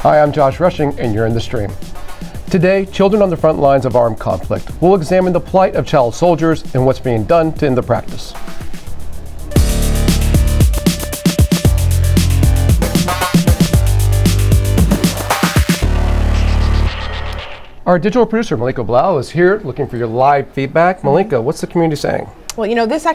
Hi, I'm Josh Rushing, and you're in the stream. Today, children on the front lines of armed conflict. We'll examine the plight of child soldiers and what's being done to end the practice. Our digital producer, Malika Blau, is here looking for your live feedback. Malika, what's the community saying? Well, you know, this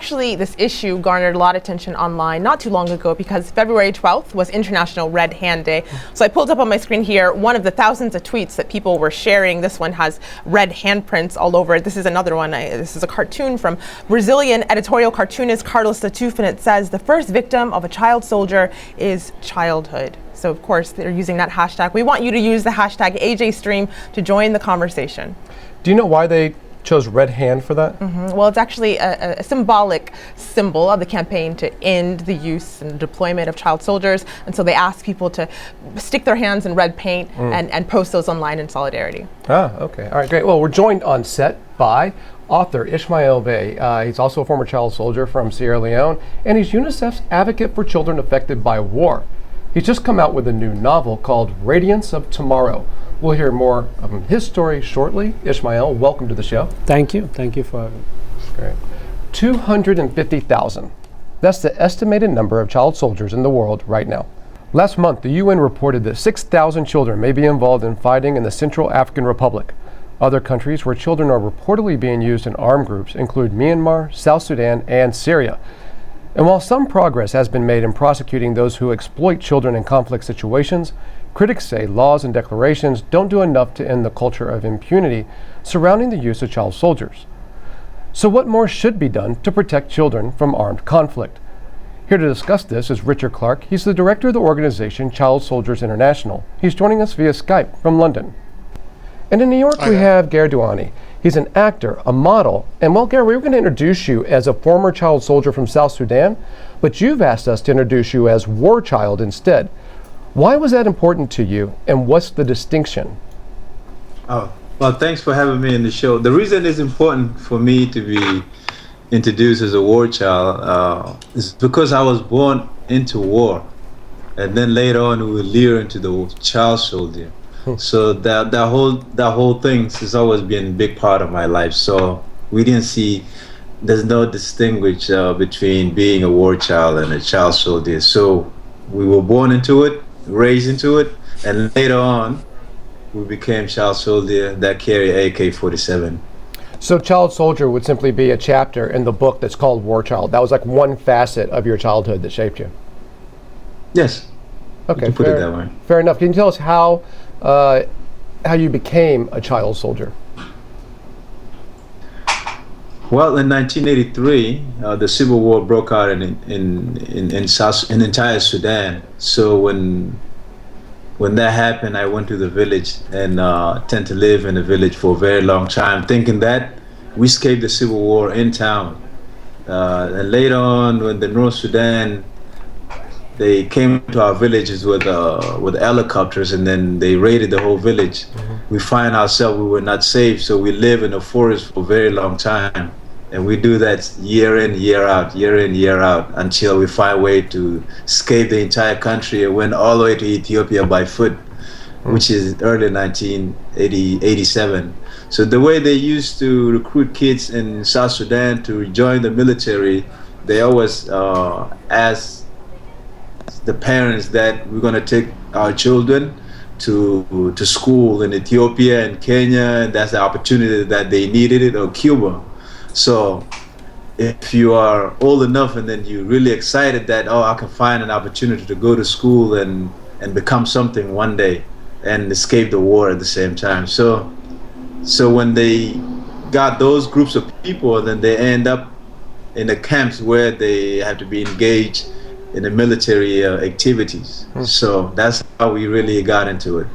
issue garnered a lot of attention online not too long ago because February 12th was International Red Hand Day. So I pulled up on my screen here one of the thousands of tweets that people were sharing. This one has red handprints all over it. This is another one. This is a cartoon from Brazilian editorial cartoonist Carlos Latuf, and it says, "The first victim of a child soldier is childhood." So of course they're using that hashtag. We want you to use the hashtag AJStream to join the conversation. Do you know why they chose red hand for that? Well, it's actually a symbolic symbol of the campaign to end the use and deployment of child soldiers. And so they ask people to stick their hands in red paint and post those online in solidarity. Ah, okay. All right, great. Well, we're joined on set by author Ishmael Beah. He's also a former child soldier from Sierra Leone, and he's UNICEF's advocate for children affected by war. He's just come out with a new novel called Radiance of Tomorrow. We'll hear more of his story shortly. Ishmael, welcome to the show. Thank you. Thank you for having me. Great. 250,000. That's the estimated number of child soldiers in the world right now. Last month, the UN reported that 6,000 children may be involved in fighting in the Central African Republic. Other countries where children are reportedly being used in armed groups include Myanmar, South Sudan, and Syria. And while some progress has been made in prosecuting those who exploit children in conflict situations, critics say laws and declarations don't do enough to end the culture of impunity surrounding the use of child soldiers. So what more should be done to protect children from armed conflict? Here to discuss this is Richard Clark. He's the director of the organization Child Soldiers International. He's joining us via Skype from London. And in New York, we have Gare Douani. He's an actor, a model, and well, Gare, we were going to introduce you as a former child soldier from South Sudan, but you've asked us to introduce you as war child instead. Why was that important to you, and what's the distinction? Oh, well, thanks for having me in the show. The reason it's important for me to be introduced as a war child is because I was born into war, and then later on we were lured into the child soldier. So that whole thing has always been a big part of my life. So we didn't see, there's no distinguish between being a war child and a child soldier. So we were born into it, raised into it, and later on we became child soldier that carry AK-47. So child soldier would simply be a chapter in the book that's called War Child. That was like one facet of your childhood that shaped you. Yes. Okay, put it that way. Fair enough. Can you tell us how you became a child soldier? Well, in 1983, the civil war broke out in entire Sudan. So when that happened, I went to the village and tend to live in the village for a very long time, thinking that we escaped the civil war in town. And later on, when the North Sudan, they came to our villages with helicopters, and then they raided the whole village. We find ourselves we were not safe, so we live in the forest for a very long time, and we do that year in, year out, until we find a way to escape the entire country and went all the way to Ethiopia by foot, which is early 1987. So the way they used to recruit kids in South Sudan to join the military, they always ask the parents that we're going to take our children to school in Ethiopia and Kenya, and that's the opportunity that they needed it, or Cuba. So if you are old enough and then you're really excited that, I can find an opportunity to go to school and become something one day and escape the war at the same time. So when they got those groups of people, then they end up in the camps where they have to be engaged in the military activities. So that's how we really got into it.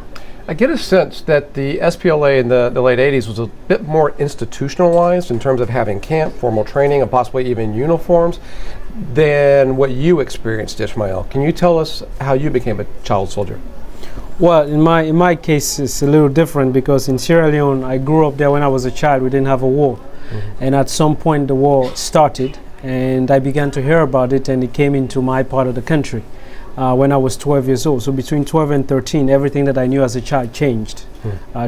I get a sense that the SPLA in the late 80s was a bit more institutionalized in terms of having camp, formal training, and possibly even uniforms than what you experienced, Ishmael. Can you tell us how you became a child soldier? Well, in my case, it's a little different because in Sierra Leone, I grew up there when I was a child. We didn't have a war. And at some point, the war started, and I began to hear about it, and it came into my part of the country. when I was 12 years old. So between 12 and 13, everything that I knew as a child changed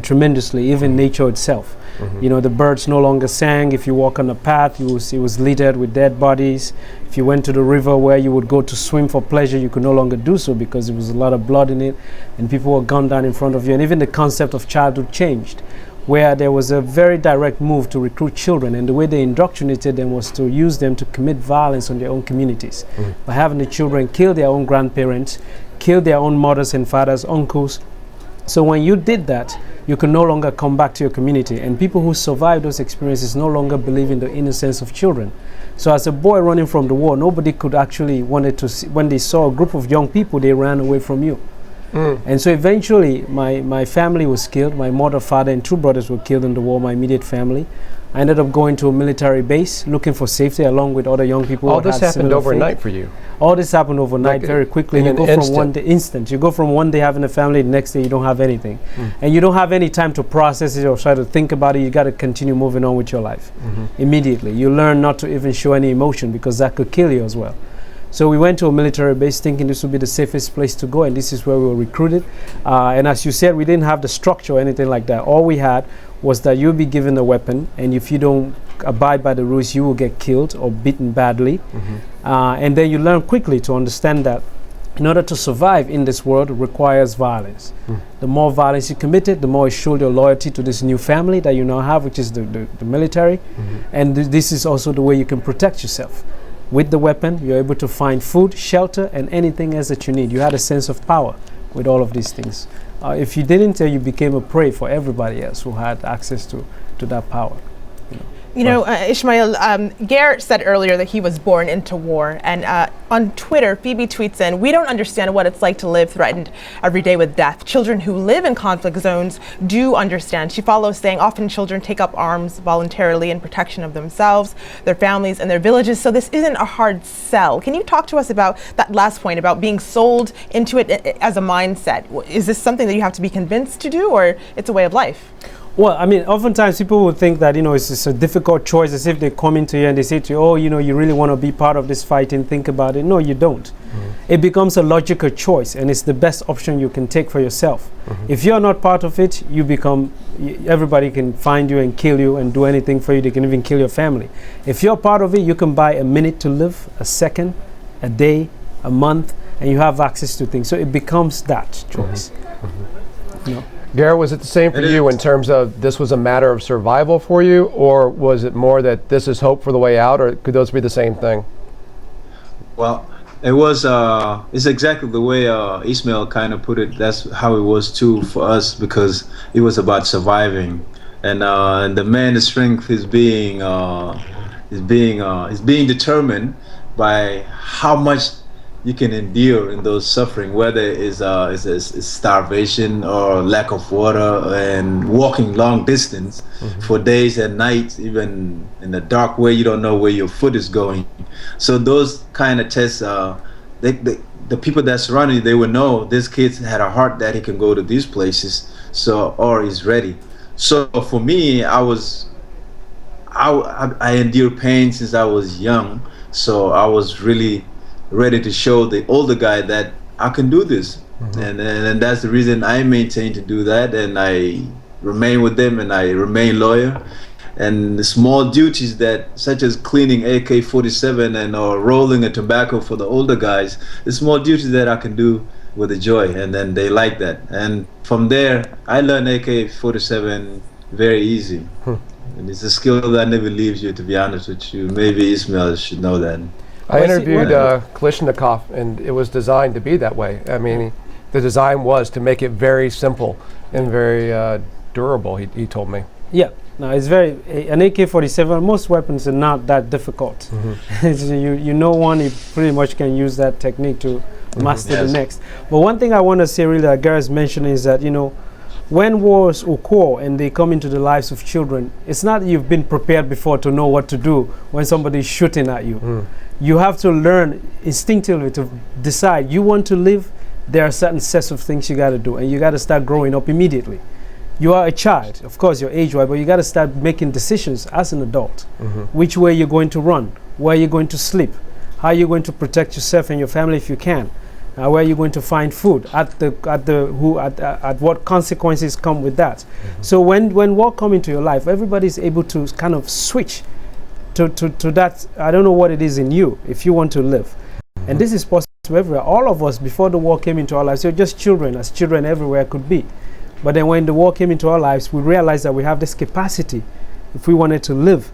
tremendously, even nature itself. You know, the birds no longer sang. If you walk on a path, it was littered with dead bodies. If you went to the river where you would go to swim for pleasure, you could no longer do so because there was a lot of blood in it, and people were gunned down in front of you. And even the concept of childhood changed, where there was a very direct move to recruit children, and the way they indoctrinated them was to use them to commit violence on their own communities by having the children kill their own grandparents, kill their own mothers and fathers, uncles. So when you did that, you could no longer come back to your community, and people who survived those experiences no longer believe in the innocence of children. So as a boy running from the war, nobody could actually wanted to see, when they saw a group of young people, they ran away from you. And so eventually my family was killed. My mother, father, and two brothers were killed in the war, my immediate family. I ended up going to a military base looking for safety along with other young people. All this happened overnight for you? All this happened overnight, like very quickly. In you an go instant. from one day, instant. You go from one day having a family, the next day you don't have anything. And you don't have any time to process it or try to think about it. You got to continue moving on with your life immediately. You learn not to even show any emotion because that could kill you as well. So we went to a military base thinking this would be the safest place to go, and this is where we were recruited. And as you said, we didn't have the structure or anything like that. All we had was that you'll be given a weapon, and if you don't abide by the rules, you will get killed or beaten badly. And then you learn quickly to understand that in order to survive in this world requires violence. The more violence you committed, the more you showed your loyalty to this new family that you now have, which is the military. And this is also the way you can protect yourself. With the weapon, you're able to find food, shelter, and anything else that you need. You had a sense of power with all of these things. If you didn't, you became a prey for everybody else who had access to that power. You know, Ishmael, Garrett said earlier that he was born into war. And on Twitter, Phoebe tweets in, "We don't understand what it's like to live threatened every day with death. Children who live in conflict zones do understand." She follows saying, "Often children take up arms voluntarily in protection of themselves, their families, and their villages. So this isn't a hard sell." Can you talk to us about that last point, about being sold into it as a mindset? Is this something that you have to be convinced to do, or it's a way of life? Well, I mean, oftentimes people would think that, you know, it's a difficult choice, as if they come into you and they say to you, "Oh, you know, you really want to be part of this fight and think about it." No, you don't. It becomes a logical choice, and it's the best option you can take for yourself. If you're not part of it, you become, everybody can find you and kill you and do anything for you. They can even kill your family. If you're part of it, you can buy a minute to live, a second, a day, a month, and you have access to things. So it becomes that choice. You know? Garrett, was it the same for you in terms of this was a matter of survival for you, or was it more that this is hope for the way out, or could those be the same thing? Well, it's exactly the way Ishmael kind of put it. That's how it was too for us, because it was about surviving, and the man's strength is being determined by how much you can endure in those suffering, whether it's starvation or lack of water and walking long distance for days and nights, even in the dark way, you don't know where your foot is going. So those kind of tests, the people that surround you, they would know this kid had a heart that he can go to these places, or he's ready. So for me, I endured pain since I was young, so I was really ready to show the older guy that I can do this. And that's the reason I maintain to do that, and I remain with them, and I remain loyal. And the small duties that, such as cleaning AK-47 and or rolling a tobacco for the older guys, the small duties that I can do with a joy, and then they like that. And from there, I learned AK-47 very easy. And it's a skill that never leaves you, to be honest with you. Maybe Ishmael should know that. I interviewed Kalashnikov, and it was designed to be that way. I mean, the design was to make it very simple and very durable, he told me. Yeah, no, it's an AK-47, most weapons are not that difficult. you know one, you pretty much can use that technique to master the next. But one thing I want to say really that Gareth mentioned is that, you know, when wars occur and they come into the lives of children, it's not that you've been prepared before to know what to do when somebody's shooting at you. You have to learn instinctively to decide you want to live. There are certain sets of things you got to do, and you got to start growing up immediately. You are a child, of course, you're age-wise, but you got to start making decisions as an adult. Which way you're going to run, where you're going to sleep, how you're going to protect yourself and your family if you can. Where are you going to find food? At what consequences come with that? So when war come into your life, everybody's able to kind of switch to that. I don't know what it is in you if you want to live, and this is possible everywhere. All of us before the war came into our lives, you're just children, as children everywhere could be. But then when the war came into our lives, we realized that we have this capacity, if we wanted to live,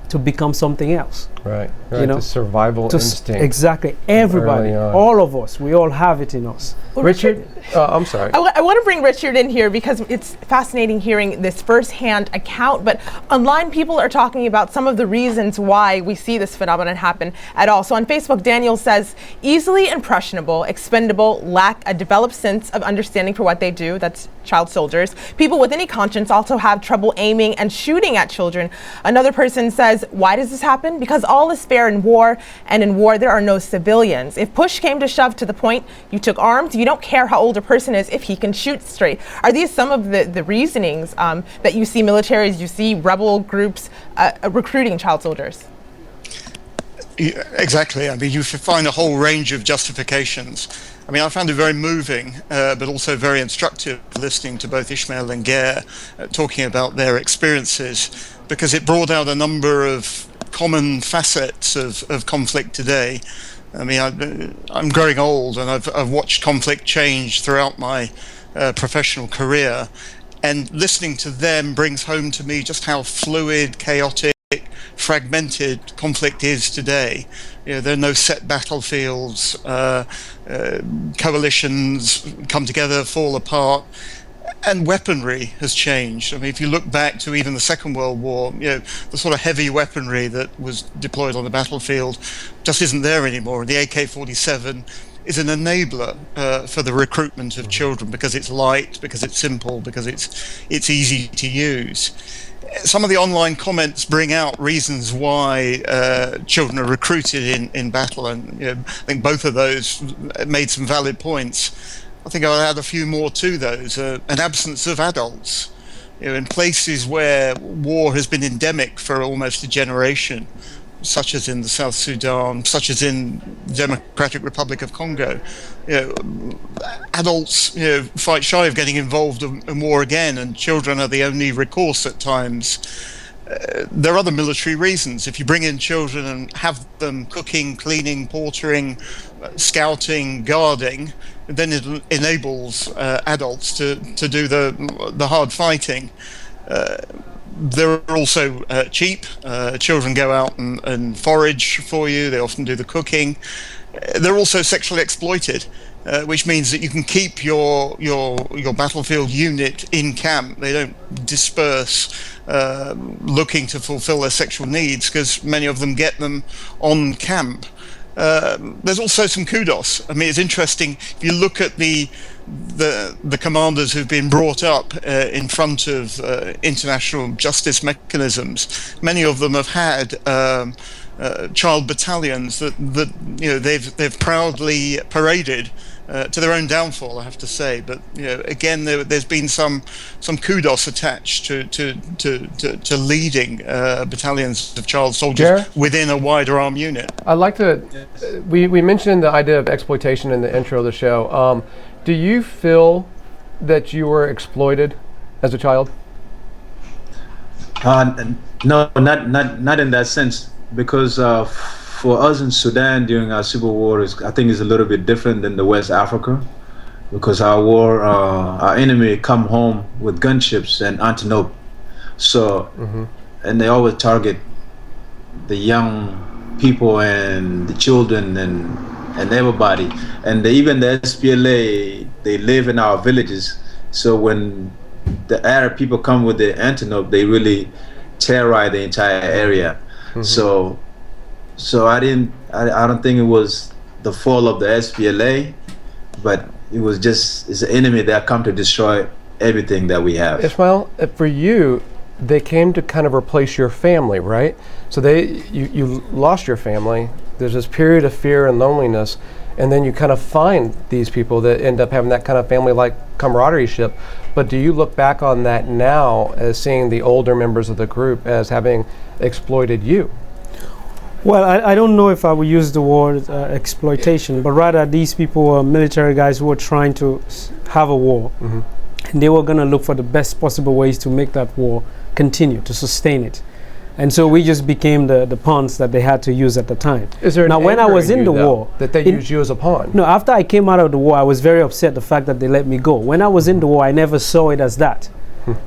to become something else. Right. You know, the survival instinct. Exactly. Everybody, all of us, we all have it in us. Well, Richard, I'm sorry. I want to bring Richard in here because it's fascinating hearing this firsthand account, but online people are talking about some of the reasons why we see this phenomenon happen at all. So on Facebook, Daniel says, easily impressionable, expendable, lack a developed sense of understanding for what they do. That's child soldiers. People with any conscience also have trouble aiming and shooting at children. Another person says, why does this happen? Because all is fair in war, and in war there are no civilians. If push came to shove to the point you took arms, you don't care how old a person is if he can shoot straight. Are these some of the reasonings that you see militaries, you see rebel groups recruiting child soldiers? Yeah, exactly. I mean, you find a whole range of justifications. I mean, I found it very moving, but also very instructive listening to both Ishmael and Beah talking about their experiences, because it brought out a number of common facets of conflict today. I mean, I'm growing old, and I've watched conflict change throughout my professional career, and listening to them brings home to me just how fluid, chaotic, fragmented conflict is today. You know, there are no set battlefields, coalitions come together, fall apart, and weaponry has changed. I mean, if you look back to even the Second World War, you know, the sort of heavy weaponry that was deployed on the battlefield just isn't there anymore. The AK-47 is an enabler for the recruitment of children because it's light, because it's simple, because it's easy to use. Some of the online comments bring out reasons why children are recruited in battle, and you know, I think both of those made some valid points. I think I'll add a few more to those. An absence of adults. You know, in places where war has been endemic for almost a generation, such as in the South Sudan, such as in the Democratic Republic of Congo, you know, adults, you know, fight shy of getting involved in war again, and children are the only recourse at times. There are other military reasons. If you bring in children and have them cooking, cleaning, portering, scouting, guarding, then it enables adults to do the hard fighting. They're also cheap. Children go out and forage for you. They often do the cooking. They're also sexually exploited, which means that you can keep your battlefield unit in camp. They don't disperse looking to fulfill their sexual needs, because many of them get them on camp. There's also some kudos. I mean, it's interesting if you look at the commanders who've been brought up in front of international justice mechanisms. Many of them have had child battalions that you know they've proudly paraded to their own downfall, I have to say. But you know, again, there's been some kudos attached to leading battalions of child soldiers within a wider armed unit. I'd like to. We mentioned the idea of exploitation in the intro of the show. Do you feel that you were exploited as a child? No, not in that sense, because for us in Sudan during our civil war, I think is a little bit different than the West Africa, because our enemy come home with gunships and antelope, so and they always target the young people and the children and everybody, and even the SPLA, they live in our villages. So when the Arab people come with the antelope, they really terrorize the entire area. So I don't think it was the fault of the SPLA, but it's an enemy that come to destroy everything that we have. Ishmael, for you, they came to kind of replace your family, right? So you lost your family. There's this period of fear and loneliness, and then you kind of find these people that end up having that kind of family-like camaraderie-ship. But do you look back on that now as seeing the older members of the group as having exploited you? Well, I don't know if I would use the word exploitation, but rather these people were military guys who were trying to have a war. And they were going to look for the best possible ways to make that war continue, to sustain it. And so we just became the pawns that they had to use at the time. Is there now, when I was in the war, that they used you as a pawn? No, after I came out of the war, I was very upset the fact that they let me go. When I was in the war, I never saw it as that.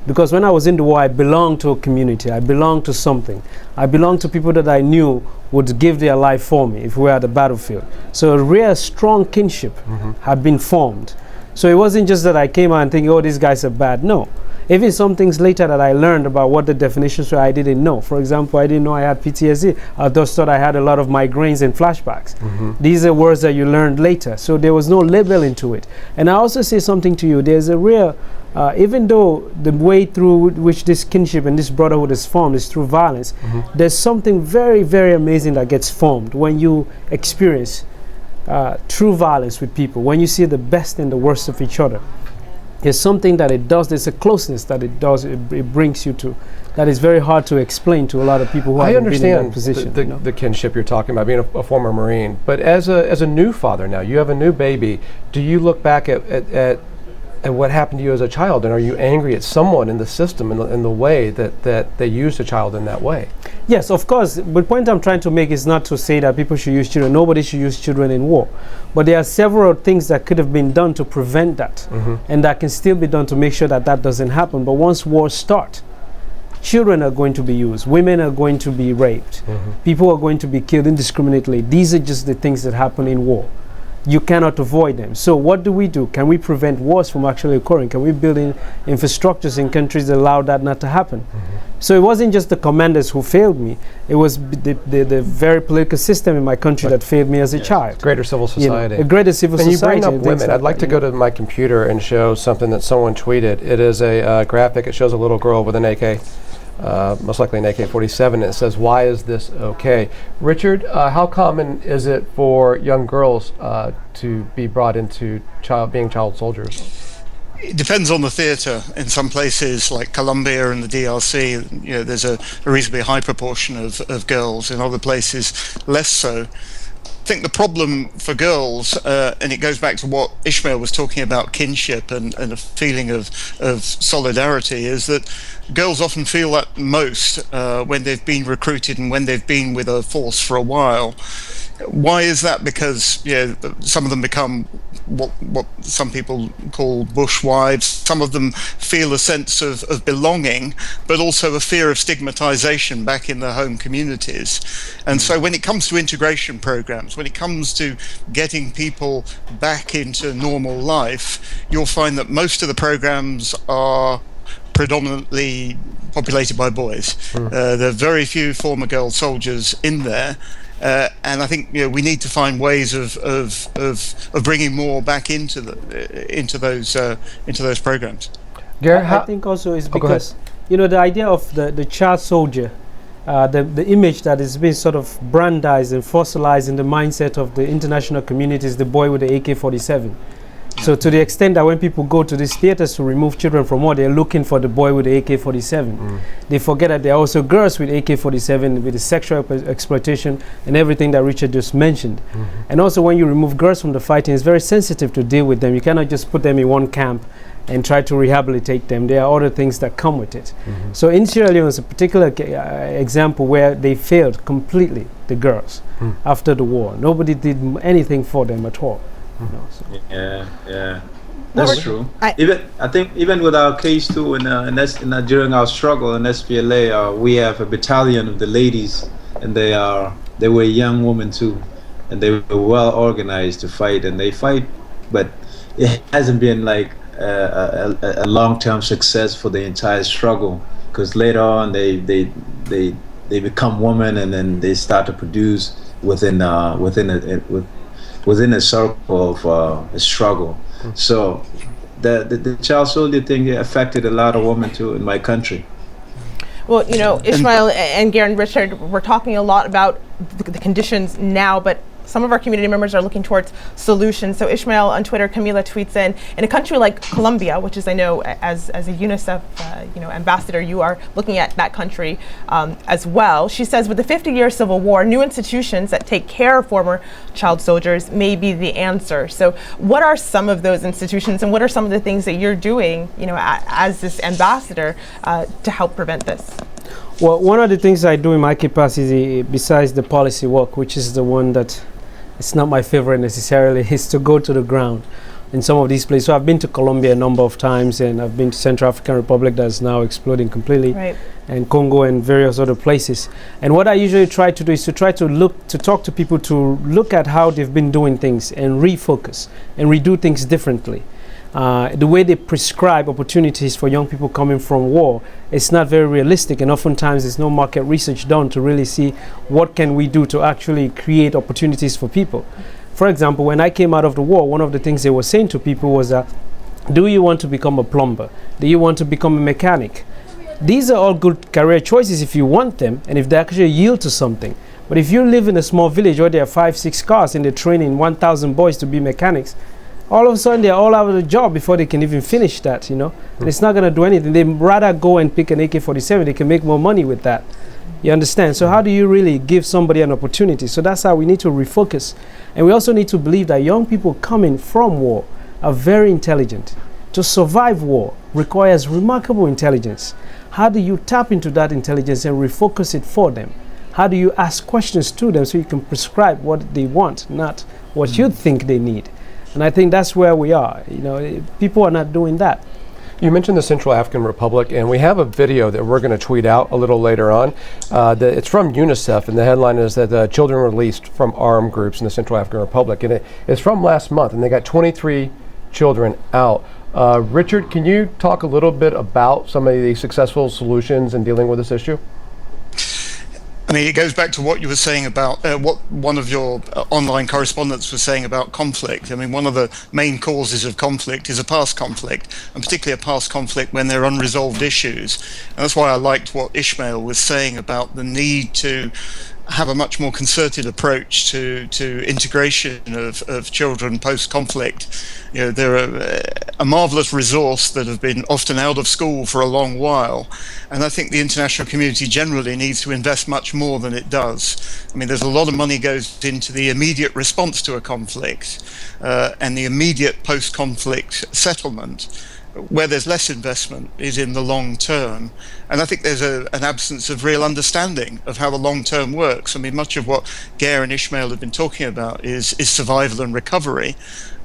Because when I was in the war, I belonged to a community. I belonged to something. I belonged to people that I knew would give their life for me if we were at the battlefield. So a real strong kinship had been formed. So it wasn't just that I came out and thinking, oh, these guys are bad. No. Even some things later that I learned about what the definitions were, I didn't know. For example, I didn't know I had PTSD. I just thought I had a lot of migraines and flashbacks. These are words that you learned later. So there was no labeling to it. And I also say something to you. There's a real, even though the way through which this kinship and this brotherhood is formed is through violence, there's something very, very amazing that gets formed when you experience true violence with people, when you see the best and the worst of each other. There's something that it does, there's a closeness that it does, it brings you to, that is very hard to explain to a lot of people who haven't been in that position. The kinship you're talking about, being a former Marine. But as a new father now, you have a new baby, do you look back at what happened to you as a child, and are you angry at someone in the system in the way that they used a child in that way? Yes, of course. But the point I'm trying to make is not to say that people should use children. Nobody should use children in war. But there are several things that could have been done to prevent that, and that can still be done to make sure that that doesn't happen. But once wars start, children are going to be used. Women are going to be raped. People are going to be killed indiscriminately. These are just the things that happen in war. You cannot avoid them. So what do? Can we prevent wars from actually occurring? Can we build in infrastructures in countries that allow that not to happen? So it wasn't just the commanders who failed me. It was the very political system in my country that failed me as a child. Greater civil society. A greater civil and society. You bring up women. I'd like to go to my computer and show something that someone tweeted. It is a graphic. It shows a little girl with an AK. Most likely an AK-47, and it says, "Why is this okay?" Richard, how common is it for young girls to be brought into being child soldiers? It depends on the theatre. In some places like Colombia and the DRC, there's a reasonably high proportion of girls. In other places, less so. I think the problem for girls, and it goes back to what Ishmael was talking about, kinship and a feeling of solidarity, is that girls often feel that most when they've been recruited and when they've been with a force for a while. Why is that? Because some of them become what some people call bushwives. Some of them feel a sense of belonging, but also a fear of stigmatization back in their home communities. And so when it comes to integration programs, when it comes to getting people back into normal life, you'll find that most of the programs are predominantly populated by boys. There are very few former girl soldiers in there. And I think we need to find ways of bringing more back into those programs. Garrett, I think also is because the idea of the child soldier, the image that is being sort of brandized and fossilized in the mindset of the international community is the boy with the AK-47. So to the extent that when people go to these theaters to remove children from war, they're looking for the boy with the AK-47. They forget that there are also girls with AK-47 with the sexual exploitation and everything that Richard just mentioned. And also when you remove girls from the fighting, it's very sensitive to deal with them. You cannot just put them in one camp and try to rehabilitate them. There are other things that come with it. So in Sierra Leone is a particular example where they failed completely, the girls, after the war. Nobody did anything for them at all. Yeah, that's true. I think even with our case too, during our struggle in SPLA, we have a battalion of the ladies, and they were young women too, and they were well organized to fight, and they fight, but it hasn't been like a long-term success for the entire struggle, because later on they become women, and then they start to produce within a circle of a struggle. So the child soldier thing affected a lot of women too in my country. Well, Ishmael and Garen and Richard, we're talking a lot about the conditions now, but some of our community members are looking towards solutions. So Ishmael on Twitter, Camila tweets in a country like Colombia, which is, I know, as a UNICEF ambassador, you are looking at that country as well. She says, with the 50-year civil war, new institutions that take care of former child soldiers may be the answer. So what are some of those institutions, and what are some of the things that you're doing, as this ambassador to help prevent this? Well, one of the things I do in my capacity, besides the policy work, which is the one that it's not my favorite necessarily, is to go to the ground in some of these places. So I've been to Colombia a number of times, and I've been to Central African Republic that's now exploding completely, right, and Congo and various other places. And what I usually try to do is to try to talk to people to look at how they've been doing things and refocus and redo things differently. The way they prescribe opportunities for young people coming from war, it's not very realistic, and oftentimes there's no market research done to really see what can we do to actually create opportunities for people. For example, when I came out of the war, one of the things they were saying to people was that, do you want to become a plumber? Do you want to become a mechanic? These are all good career choices if you want them and if they actually yield to something. But if you live in a small village where there are 5-6 cars and they're training 1,000 boys to be mechanics, all of a sudden they're all out of the job before they can even finish that, And it's not going to do anything. They'd rather go and pick an AK-47. They can make more money with that. You understand? So how do you really give somebody an opportunity? So that's how we need to refocus. And we also need to believe that young people coming from war are very intelligent. To survive war requires remarkable intelligence. How do you tap into that intelligence and refocus it for them? How do you ask questions to them so you can prescribe what they want, not what you think they need? And I think that's where we are. People are not doing that. You mentioned the Central African Republic, and we have a video that we're going to tweet out a little later on. It's from UNICEF, and the headline is that children released from armed groups in the Central African Republic. And it's from last month, and they got 23 children out. Richard, can you talk a little bit about some of the successful solutions in dealing with this issue? I mean, it goes back to what you were saying about what one of your online correspondents was saying about conflict. I mean, one of the main causes of conflict is a past conflict, and particularly a past conflict when there are unresolved issues. And that's why I liked what Ishmael was saying about the need to have a much more concerted approach to integration of children post-conflict. They're a marvelous resource that have been often out of school for a long while, and I think the international community generally needs to invest much more than it does. I mean, there's a lot of money goes into the immediate response to a conflict and the immediate post-conflict settlement. Where there's less investment is in the long term, and I think there's an absence of real understanding of how the long term works. I mean, much of what Gare and Ishmael have been talking about is survival and recovery,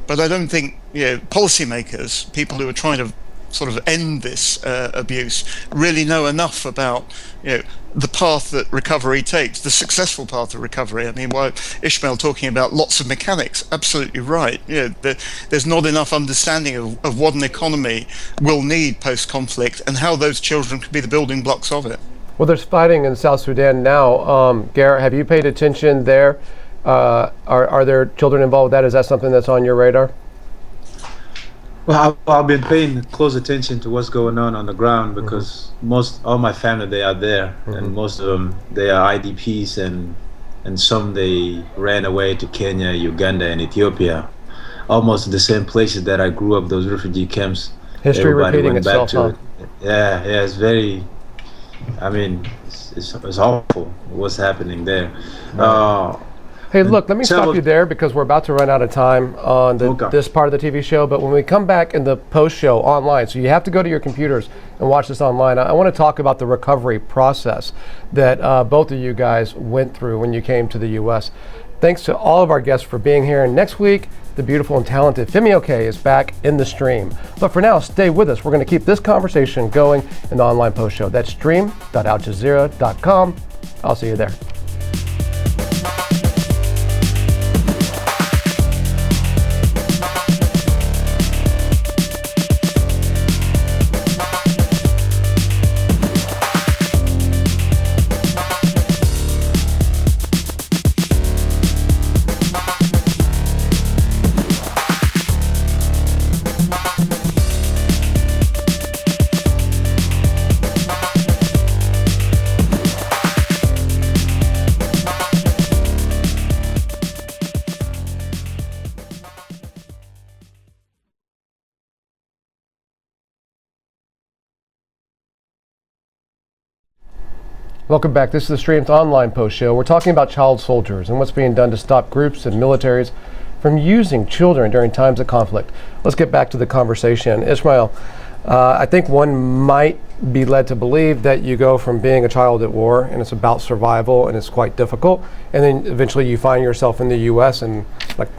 but I don't think policymakers, people who are trying to sort of end this abuse, really know enough about the path that recovery takes, the successful path of recovery. I mean, while Ishmael talking about lots of mechanics, absolutely right. There's not enough understanding of what an economy will need post-conflict and how those children could be the building blocks of it. Well, there's fighting in South Sudan now. Garrett, have you paid attention there? Are there children involved with that? Is that something that's on your radar? Well, I've been paying close attention to what's going on the ground because all my family, they are there, and most of them, they are IDPs, and some they ran away to Kenya, Uganda, and Ethiopia, almost the same places that I grew up, those refugee camps. History Everybody repeating went itself, back to it. Yeah, it's very, I mean, it's awful what's happening there. Hey, look, let me stop you there because we're about to run out of time on this part of the TV show. But when we come back in the post-show online, so you have to go to your computers and watch this online, I want to talk about the recovery process that both of you guys went through when you came to the U.S. Thanks to all of our guests for being here. And next week, the beautiful and talented Femi Oke is back in the stream. But for now, stay with us. We're going to keep this conversation going in the online post-show. That's stream.aljazeera.com. I'll see you there. Welcome back. This is the Strength Online Post Show. We're talking about child soldiers and what's being done to stop groups and militaries from using children during times of conflict. Let's get back to the conversation. Ishmael, I think one might be led to believe that you go from being a child at war and it's about survival and it's quite difficult, and then eventually you find yourself in the U.S. and like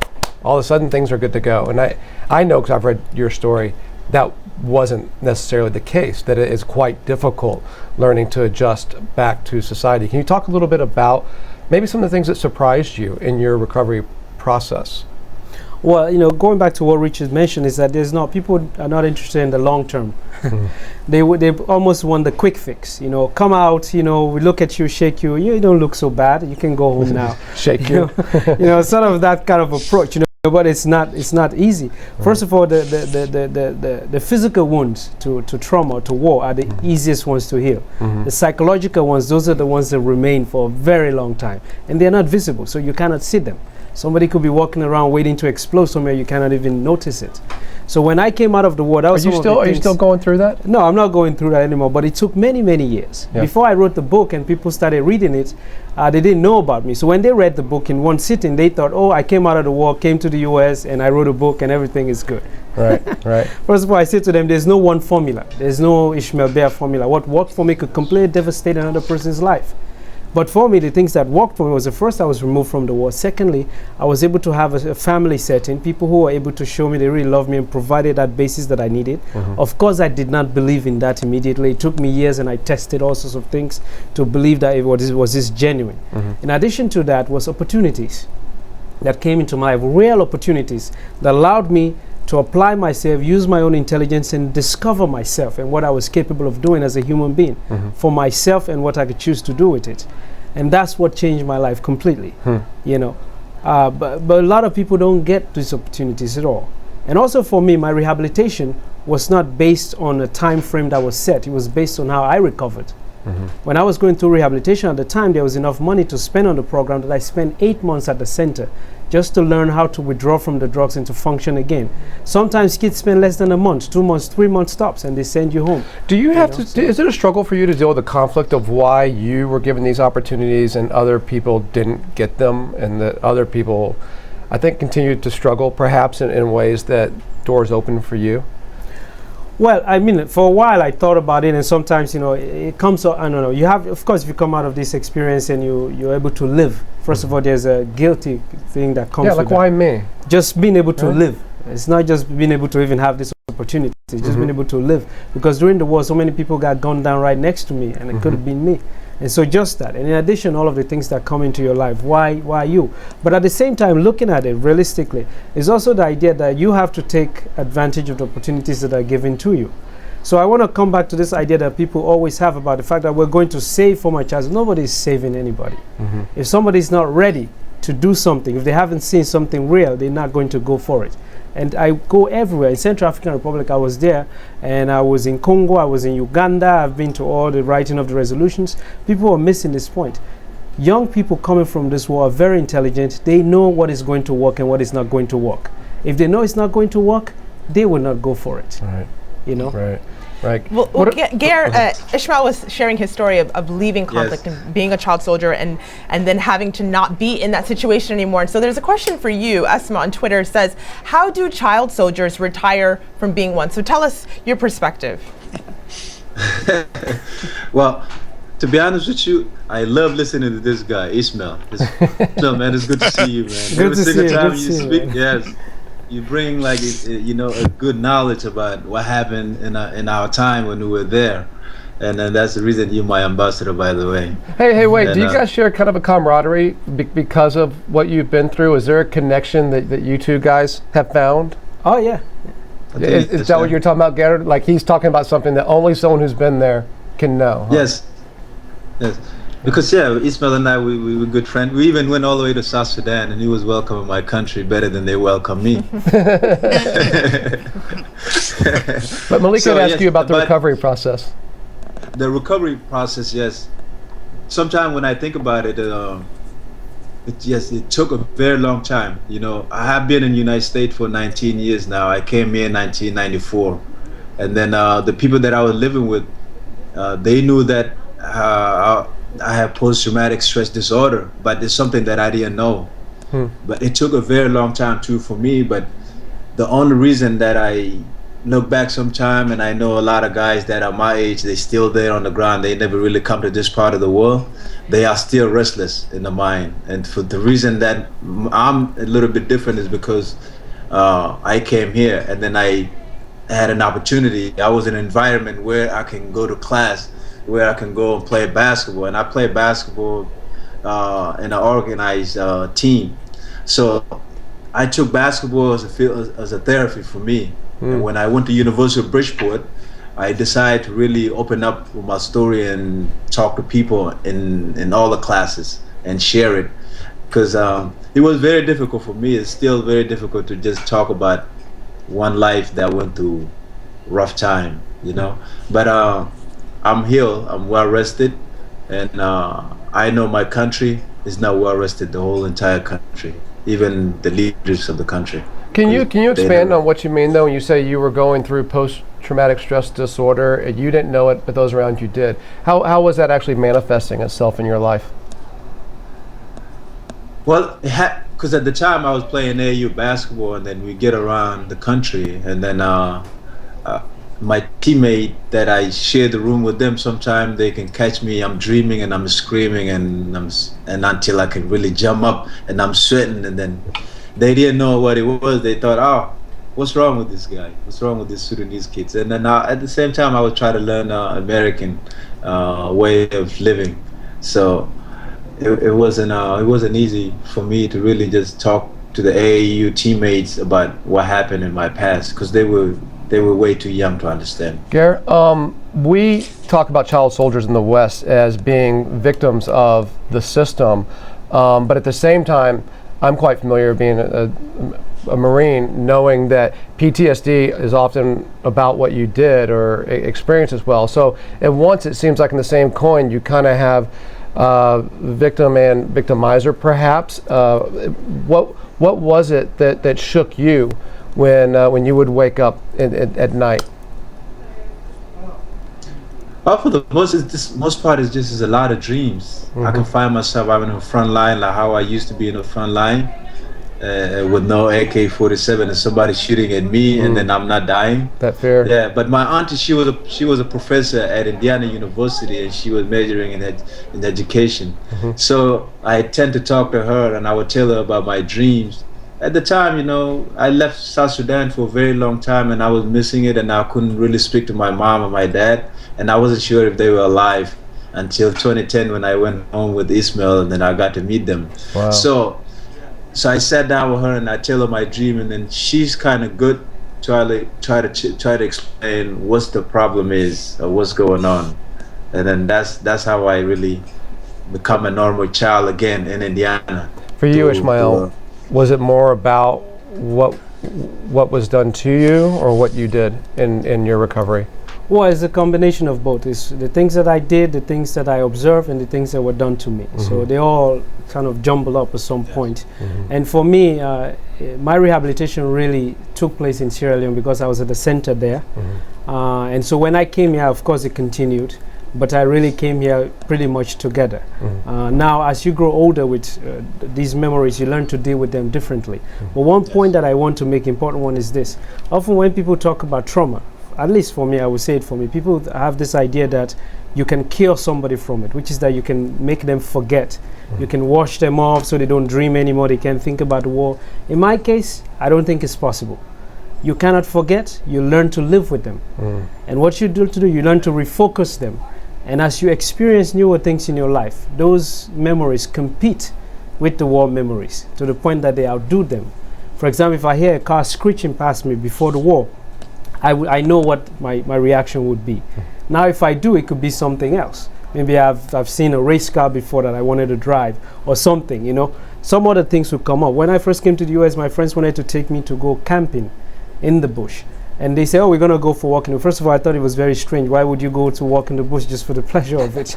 all of a sudden things are good to go. And I know, because I've read your story, that wasn't necessarily the case, that it is quite difficult learning to adjust back to society. Can you talk a little bit about maybe some of the things that surprised you in your recovery process? Well, going back to what Richard mentioned, is that people are not interested in the long term. They almost want the quick fix. Come out, we look at you, shake you. You don't look so bad. You can go home now. Shake you. Sort of that kind of approach. But it's not easy. First of all, the physical wounds to trauma, to war, are the easiest ones to heal. The psychological ones, those are the ones that remain for a very long time, and they're not visible, so you cannot see them. Somebody could be walking around waiting to explode somewhere, you cannot even notice it. So when I came out of the war, that was Are you still going through that? No, I'm not going through that anymore, but it took many, many years. Yeah. Before I wrote the book and people started reading it, they didn't know about me. So when they read the book in one sitting, they thought, oh, I came out of the war, came to the US, and I wrote a book and everything is good. Right, right. First of all, I said to them, there's no one formula. There's no Ishmael Beah formula. What worked for me could completely devastate another person's life. But for me, the things that worked for me was, the first, I was removed from the war. Secondly, I was able to have a family setting, people who were able to show me they really loved me and provided that basis that I needed. Of course, I did not believe in that immediately. It took me years, and I tested all sorts of things to believe that it was this genuine. In addition to that was opportunities that came into my life, real opportunities that allowed me to apply myself, use my own intelligence, and discover myself and what I was capable of doing as a human being for myself and what I could choose to do with it. And that's what changed my life completely. But a lot of people don't get these opportunities at all. And also for me, my rehabilitation was not based on a time frame that was set. It was based on how I recovered. When I was going through rehabilitation at the time, there was enough money to spend on the program that I spent 8 months at the center just to learn how to withdraw from the drugs and to function again. Sometimes kids spend less than a month, 2 months, 3 months tops, and they send you home. Do you have to, is it a struggle for you to deal with the conflict of why you were given these opportunities and other people didn't get them, and that other people, I think, continued to struggle perhaps in ways that doors open for you? Well, I mean, for a while I thought about it, and sometimes, it comes up, I don't know, you have, of course, if you come out of this experience and you're able to live, first of all, there's a guilty thing that comes with like, that. why me? Just being able to live. It's not just being able to even have this opportunity, it's just being able to live. Because during the war, so many people got gunned down right next to me, and it could have been me. And so just that, and in addition, all of the things that come into your life, why you? But at the same time, looking at it realistically, is also the idea that you have to take advantage of the opportunities that are given to you. So I want to come back to this idea that people always have about the fact that we're going to save for my child. Nobody's saving anybody. If somebody's not ready to do something, if they haven't seen something real, they're not going to go for it. And I go everywhere. In Central African Republic, I was there, and I was in Congo, I was in Uganda, I've been to all the writing of the resolutions. People are missing this point. Young people coming from this war are very intelligent. They know what is going to work and what is not going to work. If they know it's not going to work, they will not go for it. Right. Right. Right. Well, Ishmael was sharing his story of leaving conflict and being a child soldier and then having to not be in that situation anymore. And so there's a question for you. Esma on Twitter says, how do child soldiers retire from being one? So tell us your perspective. Well, to be honest with you, I love listening to this guy, Ishmael. So, man, it's good to see you, man. Good to see you. Time you speak, yes. You bring a good knowledge about what happened in our time when we were there, and that's the reason you're my ambassador, by the way. Hey, wait! Do you guys share kind of a camaraderie because of what you've been through? Is there a connection that you two guys have found? Oh yeah. Is that what you're talking about, Garrett? Like he's talking about something that only someone who's been there can know. Huh? Yes. Because Ishmael and I, we were good friends. We even went all the way to South Sudan, and he was welcome in my country better than they welcome me. But Malika had asked you about the recovery process. The recovery process, yes. Sometimes when I think about it, it took a very long time. I have been in the United States for 19 years now. I came here in 1994, and then the people that I was living with, they knew that I have post-traumatic stress disorder, but it's something that I didn't know. But it took a very long time too for me. But the only reason that I look back sometime, and I know a lot of guys that are my age, they still there on the ground, they never really come to this part of the world, they are still restless in the mind. And for the reason that I'm a little bit different is because I came here, and then I had an opportunity. I was in an environment where I can go to class, where I can go and play basketball, and I play basketball in an organized team. So I took basketball as a therapy for me. And when I went to University of Bridgeport, I decided to really open up with my story and talk to people in all the classes and share it, because it was very difficult for me. It's still very difficult to just talk about one life that went through rough time, you know. But I'm healed, I'm well rested, and I know my country is not well rested, the whole entire country, even the leaders of the country. Can you expand on what you mean, though, when you say you were going through post-traumatic stress disorder and you didn't know it, but those around you did? How was that actually manifesting itself in your life? Well, because at the time I was playing AAU basketball, and then we get around the country, and then my teammate that I share the room with them, sometimes they can catch me, I'm dreaming and I'm screaming, and until I can really jump up, and I'm sweating, and then they didn't know what it was. They thought, oh, what's wrong with this guy? What's wrong with these Sudanese kids? And then at the same time, I would try to learn American way of living. So it wasn't easy for me to really just talk to the AAU teammates about what happened in my past, because they were way too young to understand. Garrett, we talk about child soldiers in the West as being victims of the system, but at the same time, I'm quite familiar being a Marine, knowing that PTSD is often about what you did or experienced as well. So at once it seems like in the same coin you kind of have victim and victimizer, perhaps. What was it that shook you when you would wake up at night? Well, for the most part, it's just a lot of dreams. I can find myself, I'm in the front line, like how I used to be in the front line, with no AK-47 and somebody shooting at me, and then I'm not dying. That fear. Yeah, but my auntie, she was a professor at Indiana University, and she was majoring in education. So I tend to talk to her, and I would tell her about my dreams. At the time, you know, I left South Sudan for a very long time, and I was missing it, and I couldn't really speak to my mom and my dad, and I wasn't sure if they were alive until 2010 when I went home with Ishmael, and then I got to meet them. Wow. So I sat down with her and I tell her my dream, and then she's kind of good try to explain what's the problem is or what's going on, and then that's how I really become a normal child again in Indiana. For you, Ishmael, was it more about what was done to you or what you did in your recovery? Well, it's a combination of both. It's the things that I did, the things that I observed, and the things that were done to me. So they all kind of jumble up at some point. And for me, my rehabilitation really took place in Sierra Leone because I was at the center there. And so when I came here, of course, it continued. But I really came here pretty much together. Now, as you grow older with these memories, you learn to deal with them differently. But one point that I want to make, important one, is this. Often when people talk about trauma, at least for me, I would say it for me, people have this idea that you can cure somebody from it, which is that you can make them forget. You can wash them off so they don't dream anymore, they can't think about war. In my case, I don't think it's possible. You cannot forget, you learn to live with them. And what you do, you learn to refocus them. And as you experience newer things in your life, those memories compete with the war memories to the point that they outdo them. For example, if I hear a car screeching past me before the war, I know what my reaction would be. Now, if I do, it could be something else. Maybe I've seen a race car before that I wanted to drive or something, you know. Some other things would come up. When I first came to the US, my friends wanted to take me to go camping in the bush. And they say, oh, we're going to go for walking. First of all, I thought it was very strange. Why would you go to walk in the bush just for the pleasure of it?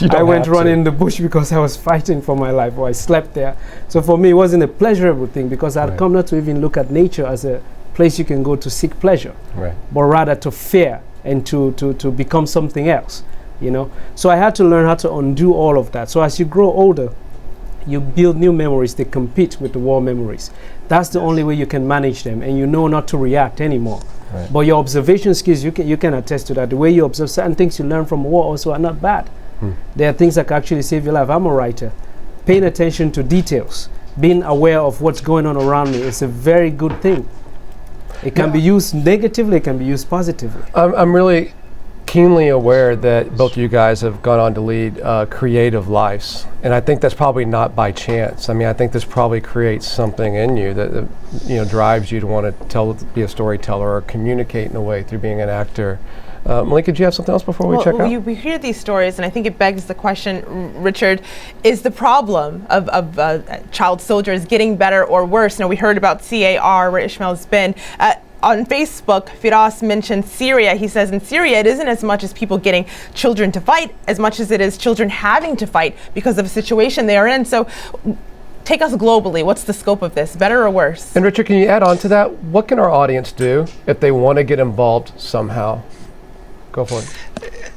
You know? I went running in the bush because I was fighting for my life, or I slept there. So for me, it wasn't a pleasurable thing because I'd come not to even look at nature as a place you can go to seek pleasure, but rather to fear and to become something else. you know. So I had to learn how to undo all of that. So as you grow older, you build new memories that compete with the war memories. That's the only way you can manage them, and you know not to react anymore. Right. But your observation skills, you can attest to that. The way you observe certain things you learn from war also are not bad. There are things that can actually save your life. I'm a writer. Paying attention to details, being aware of what's going on around me is a very good thing. It can be used negatively, it can be used positively. I'm really keenly aware that both of you guys have gone on to lead creative lives, and I think that's probably not by chance. I mean, I think this probably creates something in you that drives you to want to be a storyteller or communicate in a way through being an actor. Malika, did you have something else before we check out? We hear these stories, and I think it begs the question, Richard, is the problem of child soldiers getting better or worse? We heard about CAR, where Ishmael's been. On Facebook, Firas mentioned Syria. He says in Syria, it isn't as much as people getting children to fight as much as it is children having to fight because of a situation they are in. So take us globally. What's the scope of this, better or worse? And Richard, can you add on to that? What can our audience do if they want to get involved somehow? Go for it.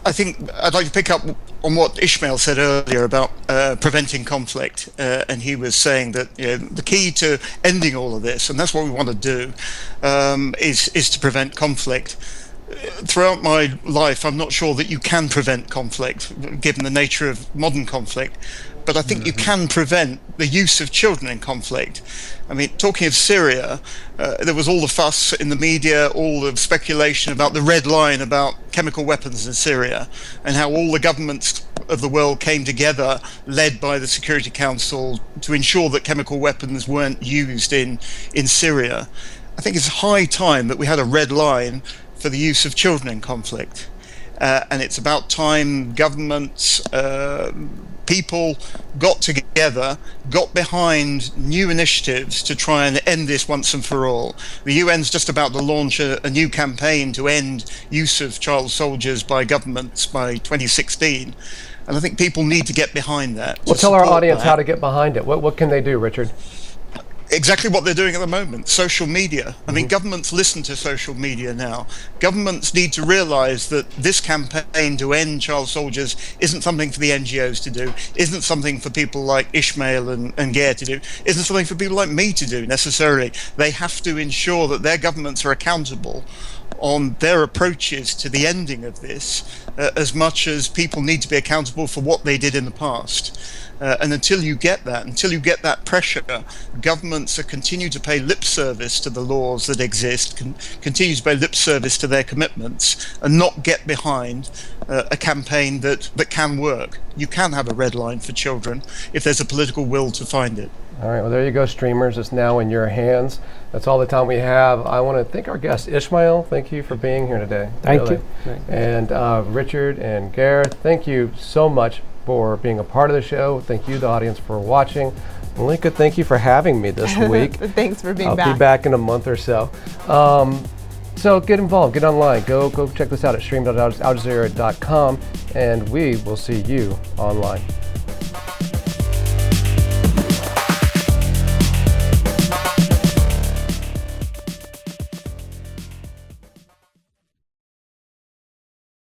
I think I'd like to pick up on what Ishmael said earlier about preventing conflict, and he was saying that the key to ending all of this, and that's what we want to do, is to prevent conflict. Throughout my life, I'm not sure that you can prevent conflict, given the nature of modern conflict, but I think you can prevent the use of children in conflict. I mean, talking of Syria, there was all the fuss in the media, all the speculation about the red line about chemical weapons in Syria, and how all the governments of the world came together, led by the Security Council, to ensure that chemical weapons weren't used in Syria. I think it's high time that we had a red line for the use of children in conflict. And it's about time governments, people got together, got behind new initiatives to try and end this once and for all. The UN's just about to launch a new campaign to end use of child soldiers by governments by 2016. And I think people need to get behind that. Well, tell our audience how to get behind it. What can they do, Richard? Exactly what they're doing at the moment, social media. I mean, governments listen to social media now. Governments need to realize that this campaign to end child soldiers isn't something for the NGOs to do, isn't something for people like Ishmael and Gare to do, isn't something for people like me to do necessarily. They have to ensure that their governments are accountable on their approaches to the ending of this, as much as people need to be accountable for what they did in the past. And until you get that pressure, governments continue to pay lip service to the laws that exist, continue to pay lip service to their commitments, and not get behind a campaign that can work. You can have a red line for children if there's a political will to find it. All right, well, there you go, streamers. It's now in your hands. That's all the time we have. I want to thank our guest, Ishmael. Thank you for being here today. Thank you. And Richard and Gareth, thank you so much for being a part of the show. Thank you, the audience, for watching. Malika, thank you for having me this week. Thanks for being back. I'll be back in a month or so. So get involved, get online. Go check this out at stream.aljazeera.com, and we will see you online.